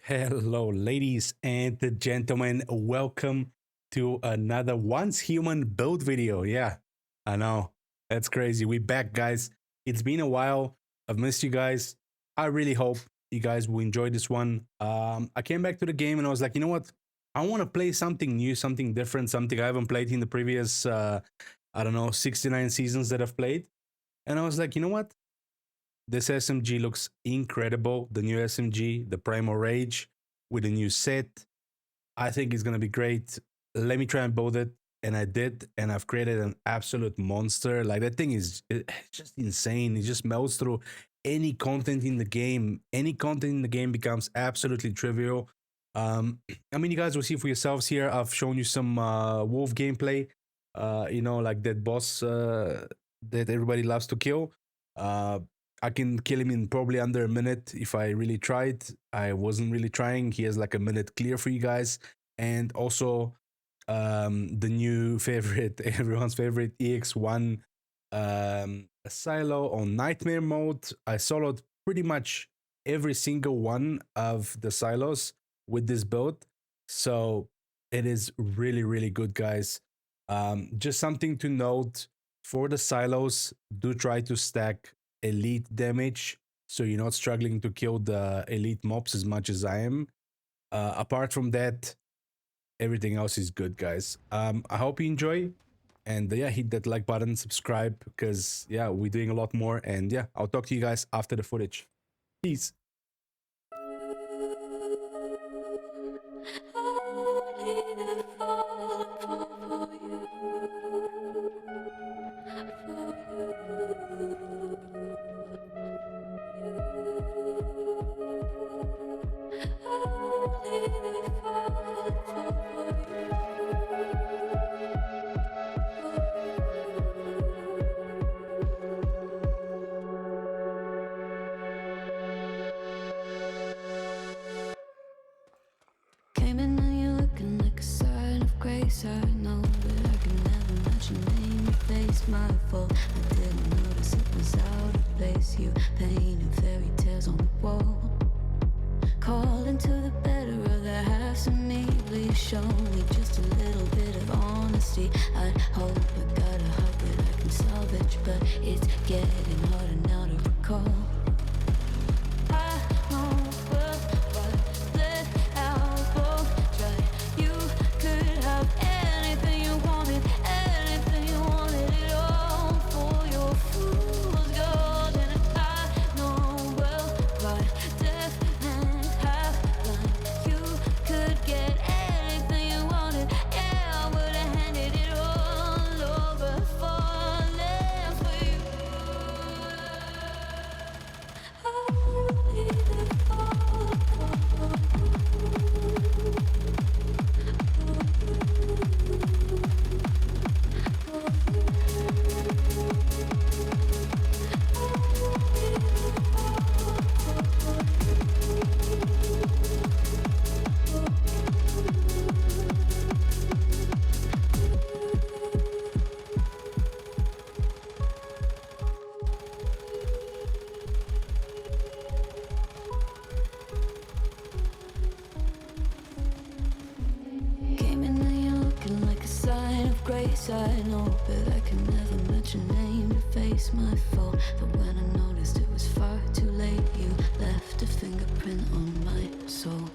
Hello, ladies and gentlemen. Welcome to another Once Human build video. Yeah, I know. That's crazy. We back, guys. It's been a while. I've missed you guys. I really hope you guys will enjoy this one. I came back to the game and I was like, you know what? I want to play something new, something different, something I haven't played in the previous, I don't know, 69 seasons that I've played. And I was like, you know what? This SMG looks incredible. The new SMG, the Primal Rage with a new set. I think it's gonna be great. Let me try and build it. And I did, and I've created an absolute monster. Like that thing is it's just insane. It just melts through any content in the game. Any content in the game becomes absolutely trivial. I mean, you guys will see for yourselves here. I've shown you some wolf gameplay. Like that boss that everybody loves to kill. Uh, I can kill him in probably under a minute if I really tried. I wasn't really trying. He has like a minute clear for you guys. And also the new favorite, everyone's favorite EX1 silo on Nightmare mode. I soloed pretty much every single one of the silos with this build. So it is really, really good, guys. Just something to note for the silos, do try to stack elite damage so you're not struggling to kill the elite mobs as much as I am. Apart from that, everything else is good, guys. I hope you enjoy, and yeah, hit that like button, subscribe, because yeah, we're doing a lot more. And yeah, I'll talk to you guys after the footage. Peace. Came in and you're looking like a sign of grace. I know that I can never match your name, your face, my fault. I didn't notice it was out of place. You painted fairy tales on the wall, calling to the better of the halves of me. Please show me just a little bit of honesty. I'd hope I got a heart that I can salvage, but it's getting harder now to recall. I know, but I can never match your name, your face, my fault. But when I noticed it was far too late, you left a fingerprint on my soul.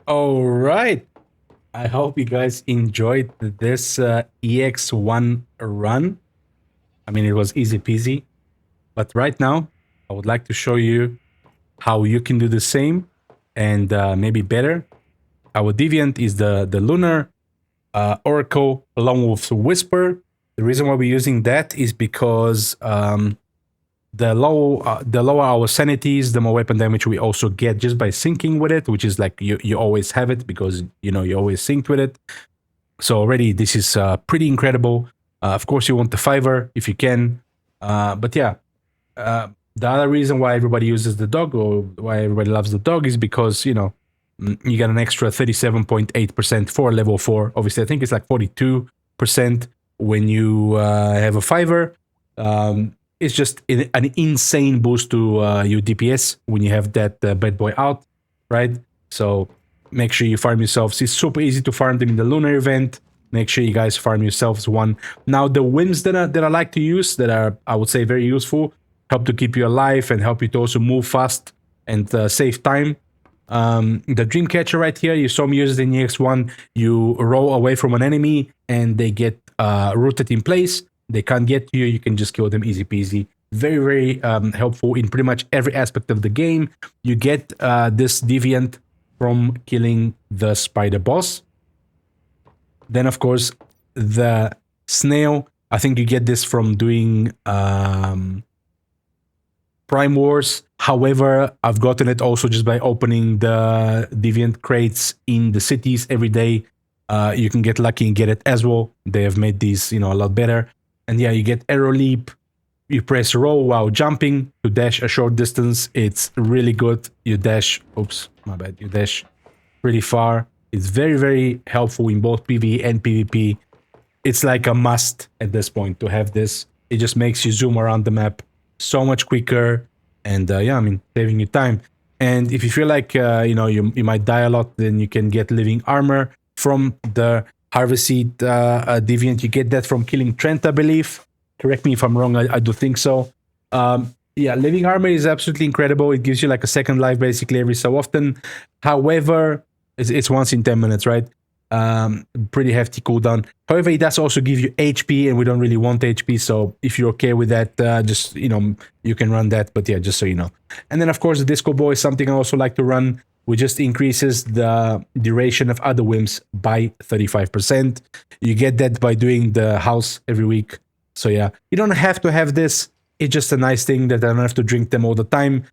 All right. I hope you guys enjoyed this EX1 run. I mean, it was easy peasy. But right now, I would like to show you how you can do the same and maybe better. Our Deviant is the Lunar Oracle along with Whisper. The reason why we're using that is because the lower our sanities, the more weapon damage we also get just by syncing with it, which is like you always have it because you know you always synced with it. So already this is pretty incredible. Of course, you want the fiver if you can, but yeah. The other reason why everybody uses the dog or why everybody loves the dog is because you know you get an extra 37.8% for level 4. Obviously, I think it's like 42% when you have a fiver. It's just an insane boost to your DPS when you have that bad boy out, right? So make sure you farm yourselves. It's super easy to farm them in the lunar event. Make sure you guys farm yourselves one. Now the whims that I like to use that are, I would say, very useful, help to keep you alive and help you to also move fast and save time. The dream catcher right here, you saw me use it in EX1. You roll away from an enemy and they get rooted in place. They can't get to you. You can just kill them easy peasy. Very, very helpful in pretty much every aspect of the game. You get this Deviant from killing the spider boss. Then, of course, the snail. I think you get this from doing Prime Wars. However, I've gotten it also just by opening the Deviant crates in the cities every day. You can get lucky and get it as well. They have made these, you know, a lot better. And yeah, you get arrow leap. You press roll while jumping to dash a short distance. It's really good. You dash. Oops, my bad. You dash pretty far. It's very, very helpful in both PvE and PvP. It's like a must at this point to have this. It just makes you zoom around the map so much quicker, and yeah, I mean, saving you time. And if you feel like you know you might die a lot, then you can get living armor from the Harvest Seed Deviant. You get that from killing Trent, I believe. Correct me if I'm wrong. I do think so. Yeah, living armor is absolutely incredible. It gives you like a second life basically every so often. However, it's once in 10 minutes, right? Pretty hefty cooldown. However, it does also give you HP, and we don't really want HP. So if you're okay with that, just you know, you can run that. But yeah, just so you know. And then of course the Disco Ball is something I also like to run, which just increases the duration of other whims by 35%. You get that by doing the house every week. So yeah, you don't have to have this. It's just a nice thing that I don't have to drink them all the time.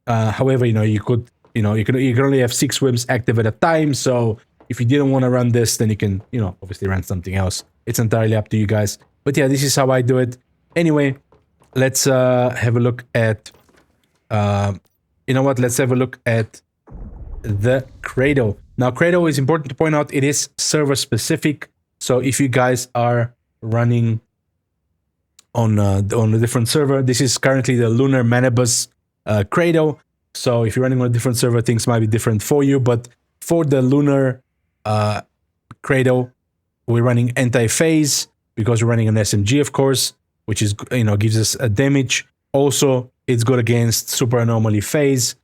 However, you know, you could, you know, you can only have 6 whims active at a time. So if you didn't want to run this, then you can, you know, obviously run something else. It's entirely up to you guys. But yeah, this is how I do it. Anyway, let's have a look at, you know what? Let's have a look at the Cradle. Now, Cradle is important to point out. It is server specific. So if you guys are running on a different server, this is currently the Lunar Manibus Cradle. So if you're running on a different server, things might be different for you. But for the Lunar Cradle, we're running anti-phase because we're running an SMG, of course, which is, you know, gives us a damage. Also, it's good against super anomaly phase.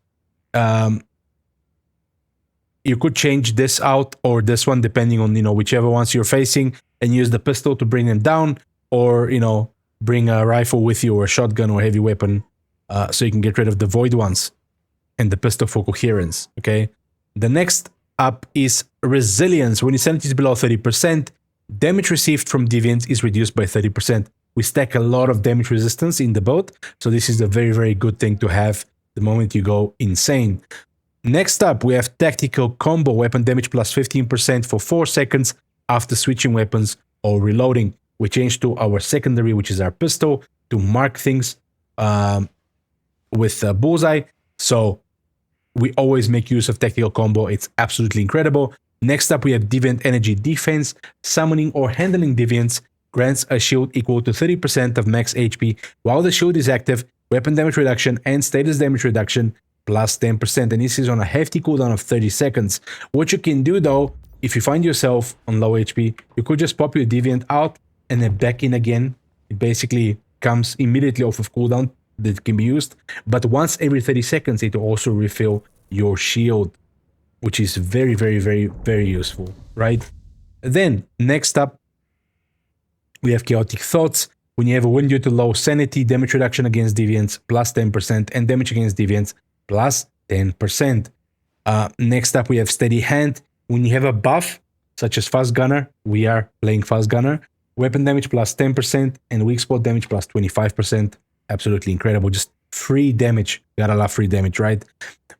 You could change this out or this one depending on, you know, whichever ones you're facing, and use the pistol to bring them down, or, you know, bring a rifle with you or a shotgun or heavy weapon, so you can get rid of the void ones, and the pistol for coherence. Okay. The next up is resilience. When your sanity is below 30%, damage received from deviants is reduced by 30%. We stack a lot of damage resistance in the boat, so this is a very, very good thing to have the moment you go insane. Next up, we have tactical combo, weapon damage plus 15% for 4 seconds after switching weapons or reloading. We change to our secondary, which is our pistol, to mark things with a bullseye. So we always make use of tactical combo. It's absolutely incredible. Next up, we have Deviant Energy Defense. Summoning or handling Deviants grants a shield equal to 30% of max HP while the shield is active, weapon damage reduction and status damage reduction plus 10%. And this is on a hefty cooldown of 30 seconds. What you can do though, if you find yourself on low HP, you could just pop your Deviant out and then back in again. It basically comes immediately off of cooldown that can be used, but once every 30 seconds it will also refill your shield. which is very, very, very, very useful, right? Then, next up, we have Chaotic Thoughts. When you have a win due to low sanity, damage reduction against deviants plus 10%, and damage against deviants plus 10%. Next up, we have Steady Hand. When you have a buff, such as Fast Gunner, we are playing Fast Gunner, weapon damage plus 10%, and weak spot damage plus 25%. Absolutely incredible. Just free damage. Gotta love free damage, right?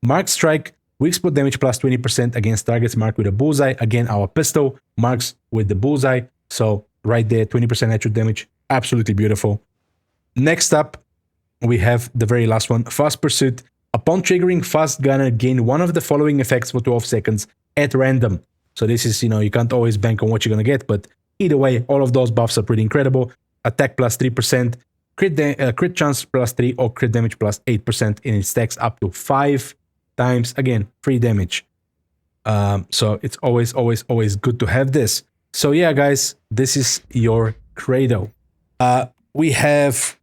Mark Strike, weak spot damage plus 20% against targets marked with a bullseye. Again, our pistol marks with the bullseye. So right there, 20% headshot damage. Absolutely beautiful. Next up, we have the very last one, Fast Pursuit. Upon triggering Fast Gunner, gain one of the following effects for 12 seconds at random. So this is, you can't always bank on what you're going to get, but either way, all of those buffs are pretty incredible. Attack plus 3%, crit chance plus 3, or crit damage plus 8%, and it stacks up to 5 times, again, free damage. So it's always, always, always good to have this. So yeah, guys, this is your Cradle. We have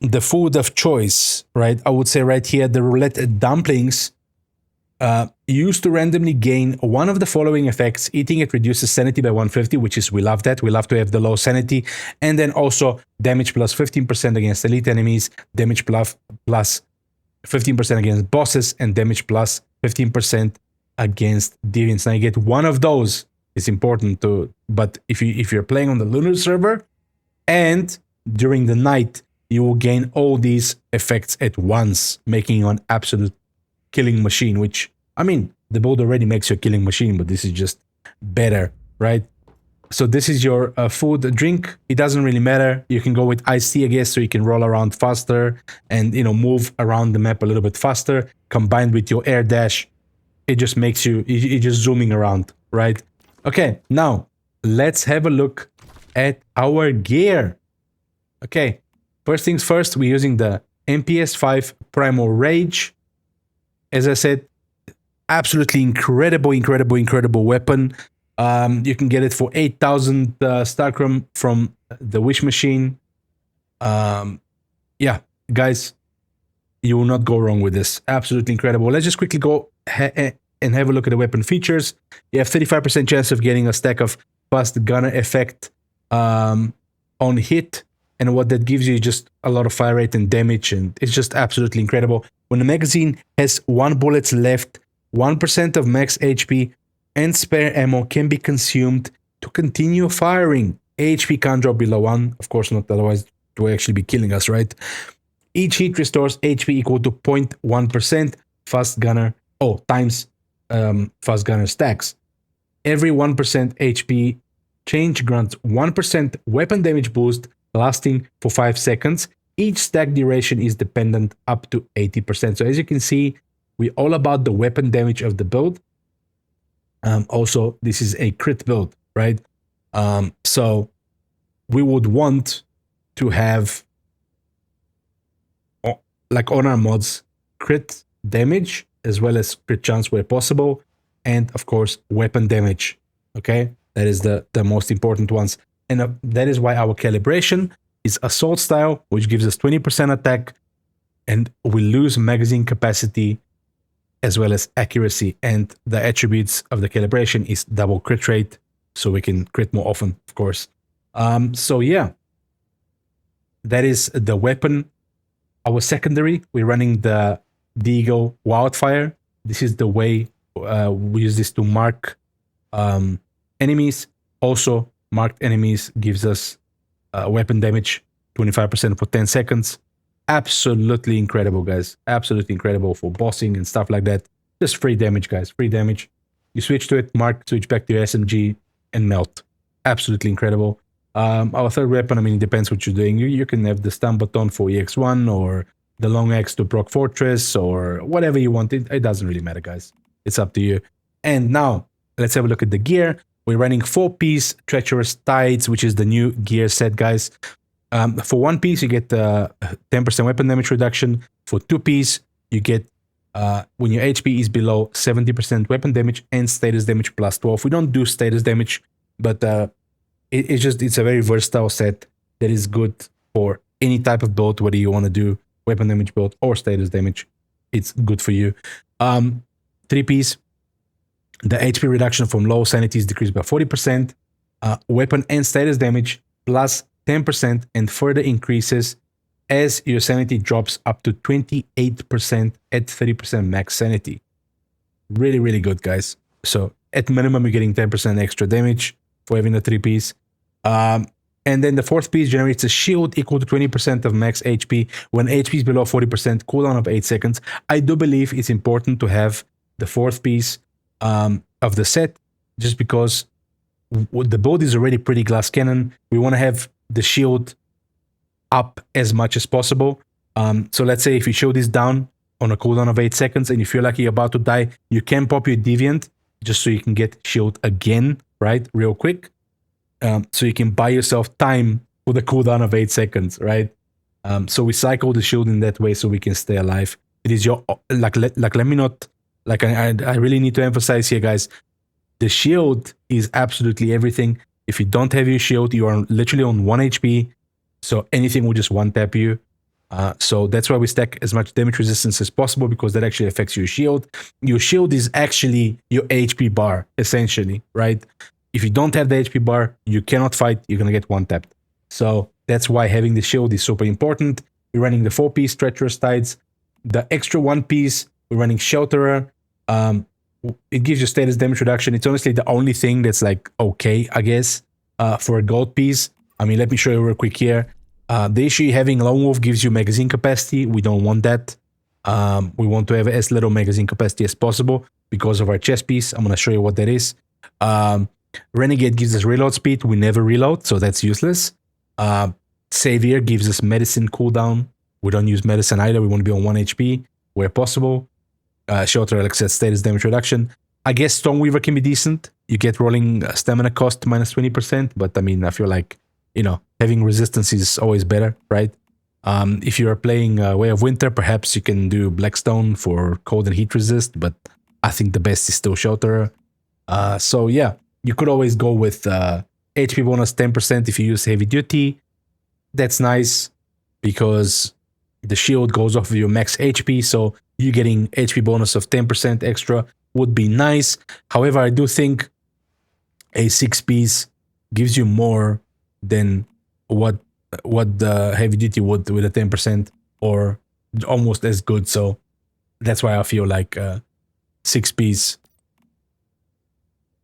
the food of choice, right? I would say right here, the roulette dumplings used to randomly gain one of the following effects. Eating it reduces sanity by 150, which is, we love that. We love to have the low sanity. And then also damage plus 15% against elite enemies, damage plus 15% against bosses, and damage plus 15% against deviants. Now you get one of those. It's important to, but if you're playing on the lunar server and during the night, you will gain all these effects at once, making you an absolute killing machine, which, I mean, the build already makes you a killing machine, but this is just better, right? So this is your food, drink. It doesn't really matter. You can go with iced tea, I guess, so you can roll around faster and, move around the map a little bit faster. Combined with your air dash, it just makes you, you're just zooming around, right? Okay, now let's have a look at our gear. Okay, first things first, we're using the MPS5 Primal Rage. As I said, absolutely incredible, incredible, incredible weapon. You can get it for 8,000 Starcrum from the Wish Machine. Yeah, guys, you will not go wrong with this. Absolutely incredible. Let's just quickly go and have a look at the weapon features. You have 35% chance of getting a stack of Fast Gunner effect on hit. And what that gives you is just a lot of fire rate and damage, and it's just absolutely incredible. When the magazine has 1 bullet left, 1% of max HP and spare ammo can be consumed to continue firing. HP can't drop below 1, of course not, otherwise it will actually be killing us, right? Each hit restores HP equal to 0.1% Fast Gunner, times Fast Gunner stacks. Every 1% HP change grants 1% weapon damage boost lasting for 5 seconds. Each stack duration is dependent up to 80%. So as you can see, we're all about the weapon damage of the build. Also, this is a crit build, right? So we would want to have, like on our mods, crit damage as well as crit chance where possible, and of course weapon damage. Okay, that is the most important ones. And that is why our calibration is assault style, which gives us 20% attack, and we lose magazine capacity as well as accuracy. And the attributes of the calibration is double crit rate, so we can crit more often, of course. So yeah, that is the weapon. Our secondary, we're running the Deagle Wildfire. This is the way we use this to mark enemies. Also, marked enemies gives us weapon damage, 25% for 10 seconds. Absolutely incredible, guys. Absolutely incredible for bossing and stuff like that. Just free damage, guys. Free damage. You switch to it, mark, switch back to your SMG, and melt. Absolutely incredible. Our third weapon, I mean, it depends what you're doing. You can have the stun baton for EX1, or the long axe to proc Fortress, or whatever you want. It doesn't really matter, guys. It's up to you. And now, let's have a look at the gear. We're running 4-piece Treacherous Tides, which is the new gear set, guys. For 1 piece, you get 10% weapon damage reduction. For 2 piece, you get, when your HP is below 70% weapon damage and status damage plus 12. We don't do status damage, but it's a very versatile set that is good for any type of build, whether you want to do weapon damage build or status damage. It's good for you. 3 piece, The HP reduction from low sanity is decreased by 40%. Weapon and status damage plus 10% and further increases as your sanity drops up to 28% at 30% max sanity. Really, really good, guys. So at minimum, you're getting 10% extra damage for having the 3-piece. And then the 4th piece generates a shield equal to 20% of max HP when HP is below 40%, cooldown of 8 seconds. I do believe it's important to have the 4th piece of the set, just because the build is already pretty glass cannon. We want to have the shield up as much as possible. So let's say if your shield is down on a cooldown of 8 seconds and you feel like you're about to die, you can pop your Deviant just so you can get shield again, right, real quick. So you can buy yourself time for the cooldown of 8 seconds, right? So we cycle the shield in that way so we can stay alive. It is your, let me not, I really need to emphasize here, guys, the shield is absolutely everything. If you don't have your shield, you are literally on 1 HP, so anything will just one-tap you. So that's why we stack as much damage resistance as possible, because that actually affects your shield. Your shield is actually your HP bar, essentially, right? If you don't have the HP bar, you cannot fight, you're gonna get one-tapped. So that's why having the shield is super important. We're running the 4-piece Treacherous Tides. The extra 1-piece, we're running Shelterer. It gives you status damage reduction. It's honestly the only thing that's like okay, I guess, for a gold piece. I mean, let me show you real quick here. The issue having Lone Wolf gives you magazine capacity. We don't want that. We want to have as little magazine capacity as possible because of our chest piece. I'm going to show you what that is. Renegade gives us reload speed. We never reload, so that's useless. Savior gives us medicine cooldown. We don't use medicine either. We want to be on 1 HP where possible. Shelter, like I said, status damage reduction. I guess Stormweaver can be decent. You get rolling stamina cost minus 20%, but I mean, I feel like, you know, having resistance is always better, right? If you are playing Way of Winter, perhaps you can do Blackstone for cold and heat resist, but I think the best is still Shelter. So yeah, you could always go with HP bonus 10% if you use heavy duty. That's nice because the shield goes off of your max HP, so you getting HP bonus of 10% extra would be nice. However, I do think a 6-piece gives you more than what the heavy duty would with a 10%, or almost as good. So that's why I feel like 6-piece,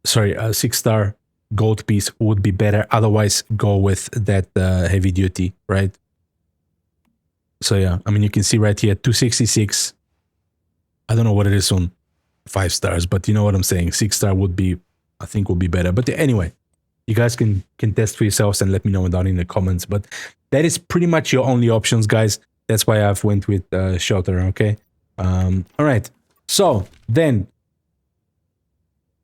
sorry, a 6-star gold piece would be better. Otherwise, go with that heavy duty, right? So yeah, I mean, you can see right here, 266. I don't know what it is on 5 stars, but you know what I'm saying. 6-star would be, I think, would be better. But anyway, you guys can test for yourselves and let me know down in the comments. But that is pretty much your only options, guys. That's why I've went with Shelter, okay? All right. So then,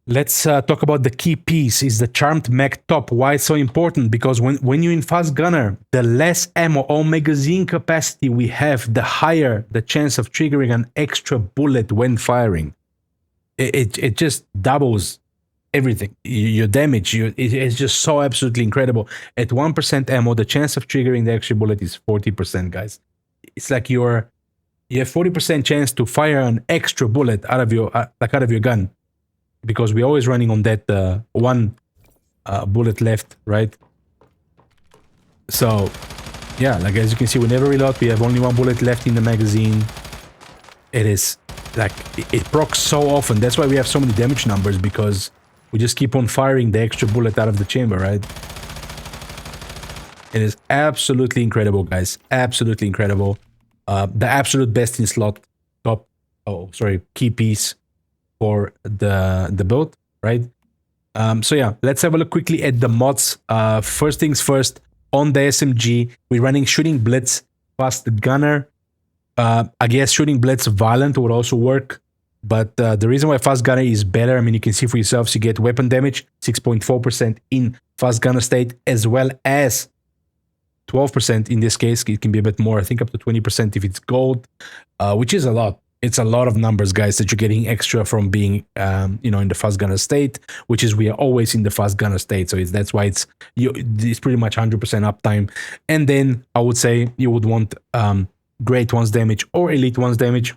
let's talk about the key piece, is the Charmed Mag Top. Why it's so important? Because when you're in Fast Gunner, the less ammo or magazine capacity we have, the higher the chance of triggering an extra bullet when firing. It just doubles everything. Your damage, it's just so absolutely incredible. At 1% ammo, the chance of triggering the extra bullet is 40%, guys. It's like you have 40% chance to fire an extra bullet out of your gun, because we're always running on that one bullet left, right? So yeah, like as you can see, we never reload. We have only 1 bullet left in the magazine. It is like it procs so often. That's why we have so many damage numbers, because we just keep on firing the extra bullet out of the chamber, right? It is absolutely incredible, guys. Absolutely incredible. The absolute best in slot top, key piece for the build, right? So yeah, let's have a look quickly at the mods. First things first, on the SMG, we're running Shooting Blitz, Fast Gunner. I guess Shooting Blitz Violent would also work. But the reason why Fast Gunner is better, I mean, you can see for yourselves, you get weapon damage, 6.4% in Fast Gunner state, as well as 12% in this case. It can be a bit more, I think up to 20% if it's gold, which is a lot. It's a lot of numbers, guys, that you're getting extra from being, in the Fast Gunner state, which is we are always in the Fast Gunner state. So that's why it's pretty much 100% uptime. And then I would say you would want Great One's damage or Elite One's damage.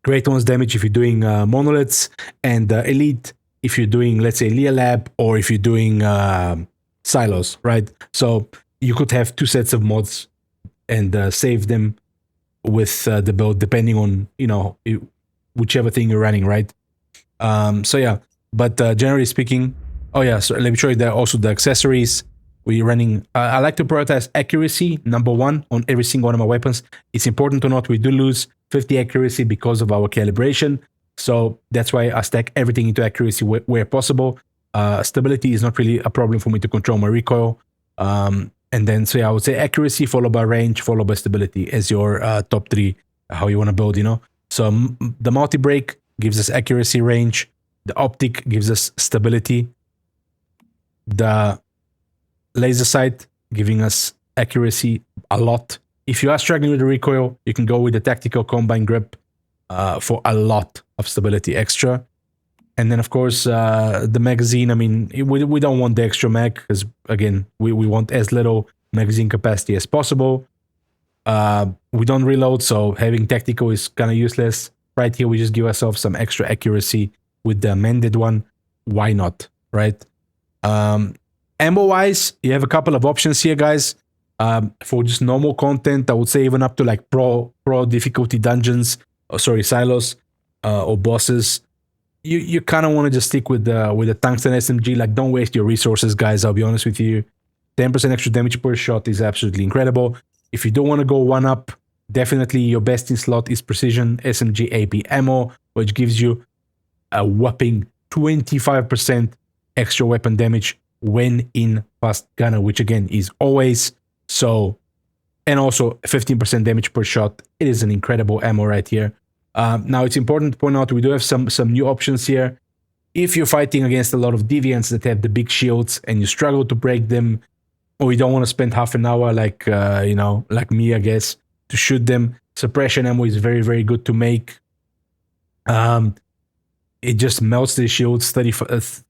Great ones damage if you're doing monoliths, and elite if you're doing, let's say, Leah Lab, or if you're doing silos, right? So you could have two sets of mods and save them with the build depending on, you know, whichever thing you're running, right? So yeah, but generally speaking, oh yeah, so let me show you that also the accessories we're running. I like to prioritize accuracy number one on every single one of my weapons. It's important to note we do lose 50 accuracy because of our calibration, so that's why I stack everything into accuracy where possible. Stability is not really a problem for me to control my recoil. And then, so yeah, I would say accuracy followed by range followed by stability as your top three, how you want to build, you know. So the multi-break gives us accuracy, range. The optic gives us stability. The laser sight giving us accuracy a lot. If you are struggling with the recoil, you can go with the tactical combine grip for a lot of stability extra. And then, of course, the magazine. I mean, we don't want the extra mag because, again, we want as little magazine capacity as possible. We don't reload, so having tactical is kind of useless. Right here, we just give ourselves some extra accuracy with the amended one. Why not, right? Ammo-wise, you have a couple of options here, guys. For just normal content, I would say even up to like pro difficulty dungeons, silos, or bosses. You kind of want to just stick with the tungsten SMG. Like, don't waste your resources, guys. I'll be honest with you. 10% extra damage per shot is absolutely incredible. If you don't want to go one up, definitely your best in slot is precision SMG AP ammo, which gives you a whopping 25% extra weapon damage when in fast gunner, which again is always so. And also 15% damage per shot. It is an incredible ammo right here. Now, it's important to point out we do have some new options here. If you're fighting against a lot of deviants that have the big shields and you struggle to break them, or you don't want to spend half an hour like like me, I guess, to shoot them, suppression ammo is very, very good to make. It just melts the shields, 30%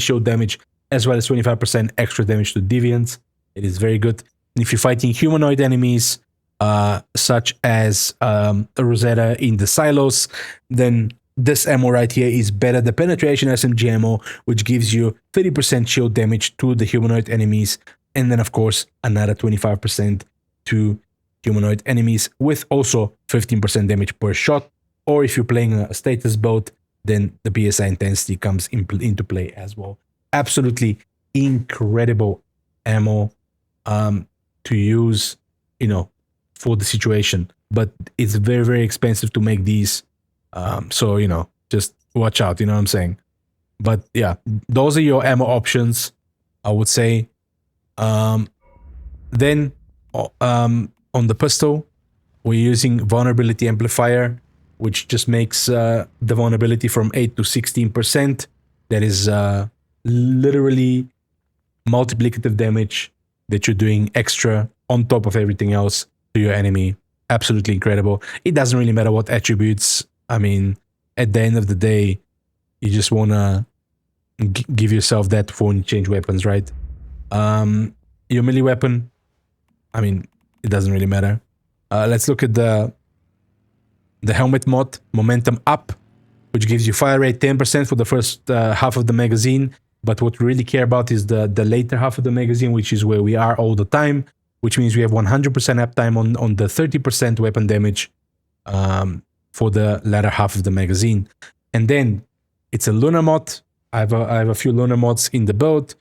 shield damage, as well as 25% extra damage to deviants. It is very good. And if you're fighting humanoid enemies, such as Rosetta in the silos, then this ammo right here is better. The penetration SMG ammo, which gives you 30% shield damage to the humanoid enemies, and then of course another 25% to humanoid enemies, with also 15% damage per shot. Or if you're playing a status build, then the PSI intensity comes into play as well. Absolutely incredible ammo to use, you know, for the situation, but it's very, very expensive to make these. So, you know, just watch out, you know what I'm saying? But yeah, those are your ammo options, I would say. Then on the pistol, we're using vulnerability amplifier, which just makes the vulnerability from 8 to 16%. That is literally multiplicative damage that you're doing extra on top of everything else to your enemy. Absolutely incredible. It doesn't really matter what attributes. I mean, at the end of the day, you just want to give yourself that before you change weapons, right? Your melee weapon, I mean, it doesn't really matter. Let's look at the helmet mod, momentum up, which gives you fire rate 10% for the first half of the magazine. But what we really care about is the later half of the magazine, which is where we are all the time, which means we have 100% uptime on the 30% weapon damage for the latter half of the magazine. And then it's a lunar mod. I have a few lunar mods in the build.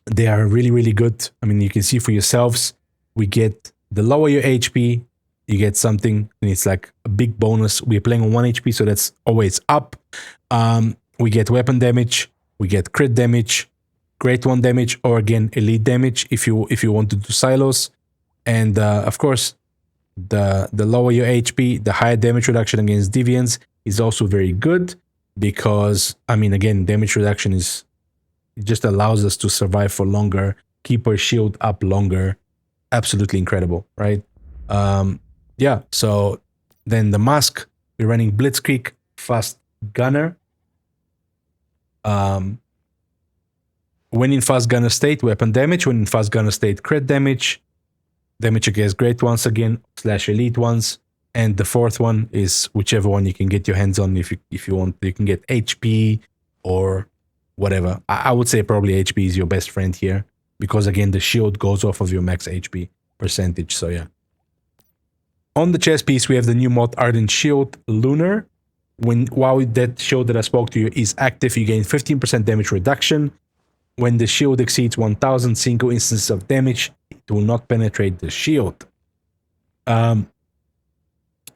They are really, really good. I mean, you can see for yourselves, we get the lower your HP, you get something, and it's like a big bonus. We're playing on 1 HP, so that's always up. We get weapon damage, we get crit damage, Great One damage, or again elite damage if you want to do silos. And of course, the lower your HP, the higher damage reduction against deviants is also very good, because I mean, again, damage reduction it just allows us to survive for longer, keep our shield up longer. Absolutely incredible, right? Yeah, so then the mask, we're running Blitzkrieg Fast Gunner. When in Fast Gunner state, weapon damage. When in Fast Gunner state, crit damage. Damage against Great Ones again, / Elite Ones. And the fourth one is whichever one you can get your hands on. If you want, you can get HP or whatever. I would say probably HP is your best friend here, because again, the shield goes off of your max HP percentage. So yeah. On the chest piece, we have the new mod Ardent Shield Lunar. While that shield that I spoke to you is active, you gain 15% damage reduction. When the shield exceeds 1000 single instances of damage, it will not penetrate the shield.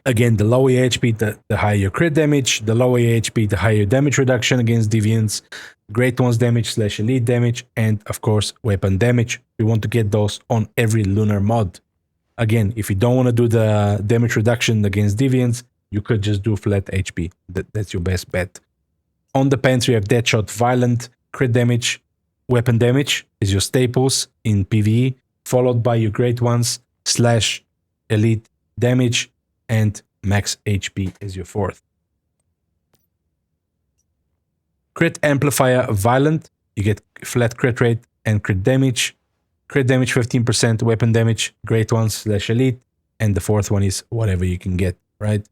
Again, the lower your HP, the higher your crit damage. The lower your HP, the higher your damage reduction against Deviants. Great Ones damage / elite damage, and of course, weapon damage. We want to get those on every Lunar mod. Again, if you don't want to do the damage reduction against Deviants, you could just do flat HP. That's your best bet. On the pants, we have Deadshot Violent, crit damage, weapon damage is your staples in PvE, followed by your Great Ones / elite damage, and max HP is your fourth. Crit Amplifier Violent, you get flat crit rate and crit damage. Crit damage 15%, weapon damage, Great Ones / elite, and the fourth one is whatever you can get, right?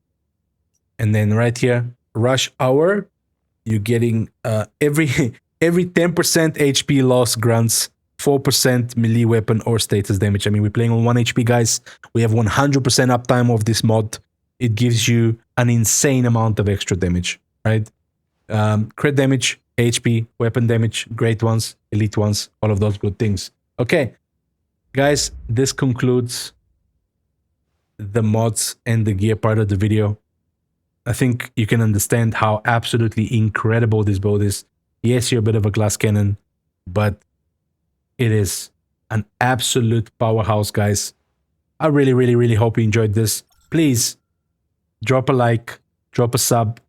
And then right here, Rush Hour, you're getting every 10% HP loss grants 4% melee weapon or status damage. I mean, we're playing on 1 HP, guys. We have 100% uptime of this mod. It gives you an insane amount of extra damage, right? Crit damage, HP, weapon damage, Great Ones, Elite Ones, all of those good things. Okay, guys, this concludes the mods and the gear part of the video. I think you can understand how absolutely incredible this build is. Yes, you're a bit of a glass cannon, but it is an absolute powerhouse, guys. I really, really, really hope you enjoyed this. Please drop a like, drop a sub.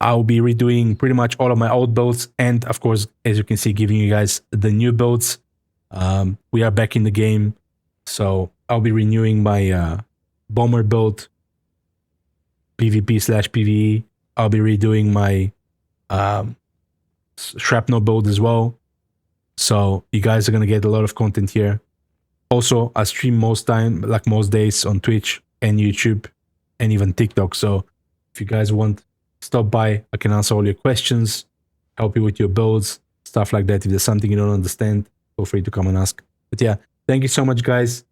I'll be redoing pretty much all of my old builds, and of course, as you can see, giving you guys the new builds. We are back in the game, so I'll be renewing my bomber build, PvP / PvE. I'll be redoing my shrapnel build as well. So you guys are gonna get a lot of content here. Also, I stream most days on Twitch and YouTube and even TikTok. So if you guys want, stop by. I can answer all your questions, help you with your builds, stuff like that. If there's something you don't understand, feel free to come and ask. But yeah, thank you so much, guys.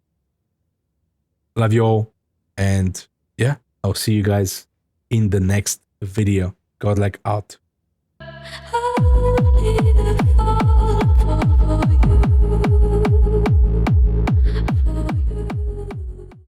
Love you all. And yeah, I'll see you guys in the next video. Godlike out.